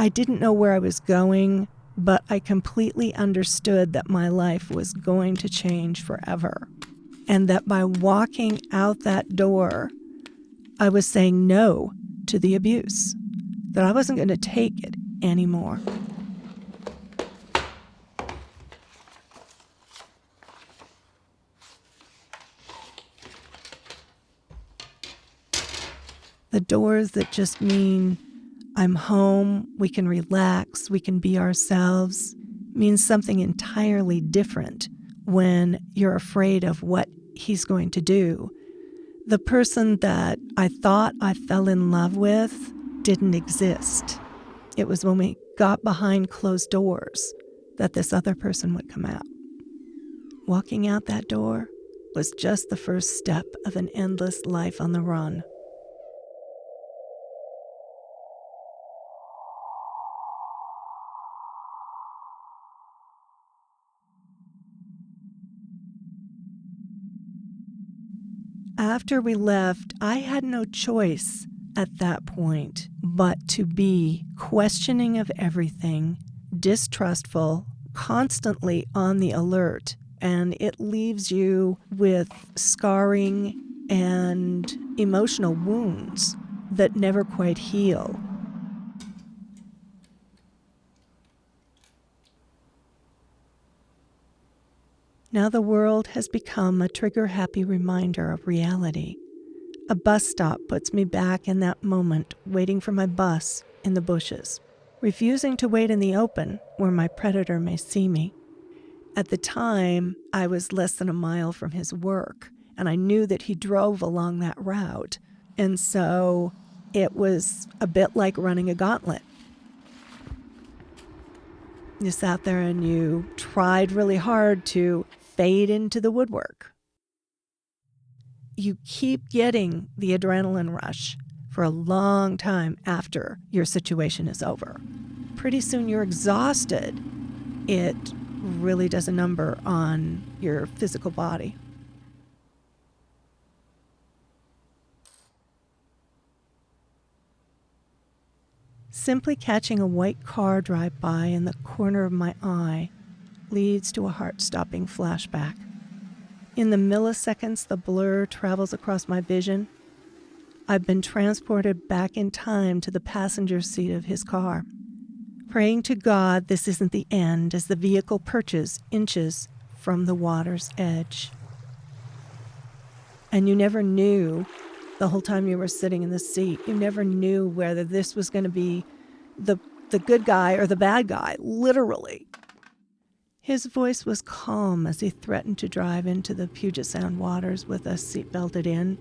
I didn't know where I was going, but I completely understood that my life was going to change forever. And that by walking out that door, I was saying no to the abuse, that I wasn't going to take it anymore. The doors that just mean I'm home, we can relax, we can be ourselves, means something entirely different when you're afraid of what he's going to do. The person that I thought I fell in love with didn't exist. It was when we got behind closed doors that this other person would come out. Walking out that door was just the first step of an endless life on the run. After we left, I had no choice at that point but to be questioning of everything, distrustful, constantly on the alert, and it leaves you with scarring and emotional wounds that never quite heal. Now the world has become a trigger-happy reminder of reality. A bus stop puts me back in that moment, waiting for my bus in the bushes, refusing to wait in the open where my predator may see me. At the time, I was less than a mile from his work, and I knew that he drove along that route, and so it was a bit like running a gauntlet. You sat there and you tried really hard to fade into the woodwork. You keep getting the adrenaline rush for a long time after your situation is over. Pretty soon you're exhausted. It really does a number on your physical body. Simply catching a white car drive by in the corner of my eye leads to a heart-stopping flashback. In the milliseconds the blur travels across my vision, I've been transported back in time to the passenger seat of his car, praying to God this isn't the end as the vehicle perches inches from the water's edge. And you never knew, the whole time you were sitting in the seat, you never knew whether this was going to be the good guy or the bad guy, literally. His voice was calm as he threatened to drive into the Puget Sound waters with us seatbelted in.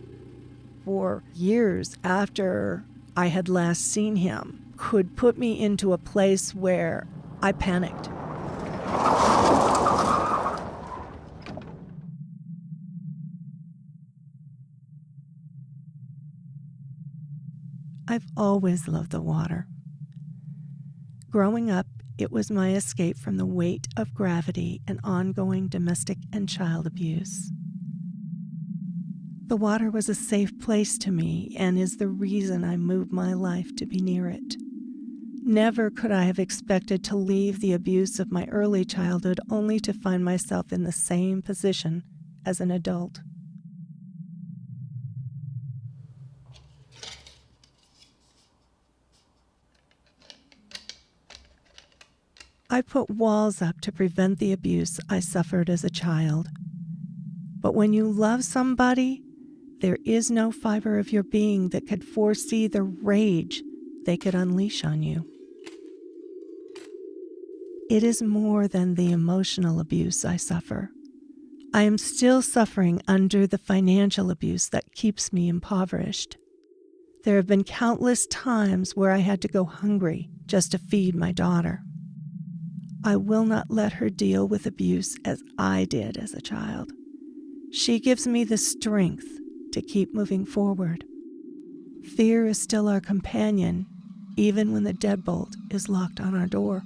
For years after I had last seen him, could put me into a place where I panicked. I've always loved the water. Growing up, it was my escape from the weight of gravity and ongoing domestic and child abuse. The water was a safe place to me and is the reason I moved my life to be near it. Never could I have expected to leave the abuse of my early childhood only to find myself in the same position as an adult. I put walls up to prevent the abuse I suffered as a child. But when you love somebody, there is no fiber of your being that could foresee the rage they could unleash on you. It is more than the emotional abuse I suffer. I am still suffering under the financial abuse that keeps me impoverished. There have been countless times where I had to go hungry just to feed my daughter. I will not let her deal with abuse as I did as a child. She gives me the strength to keep moving forward. Fear is still our companion, even when the deadbolt is locked on our door.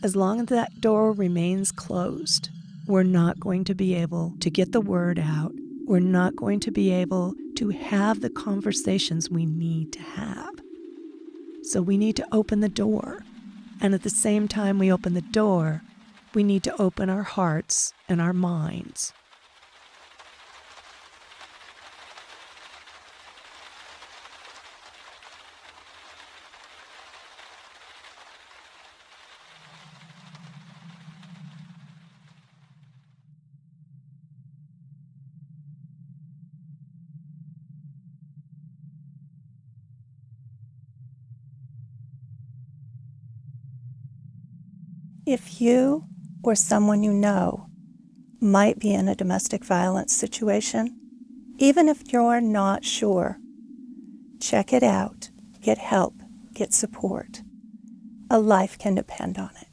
As long as that door remains closed, we're not going to be able to get the word out. We're not going to be able to have the conversations we need to have. So we need to open the door. And at the same time we open the door, we need to open our hearts and our minds. If you or someone you know might be in a domestic violence situation, even if you're not sure, check it out, get help, get support. A life can depend on it.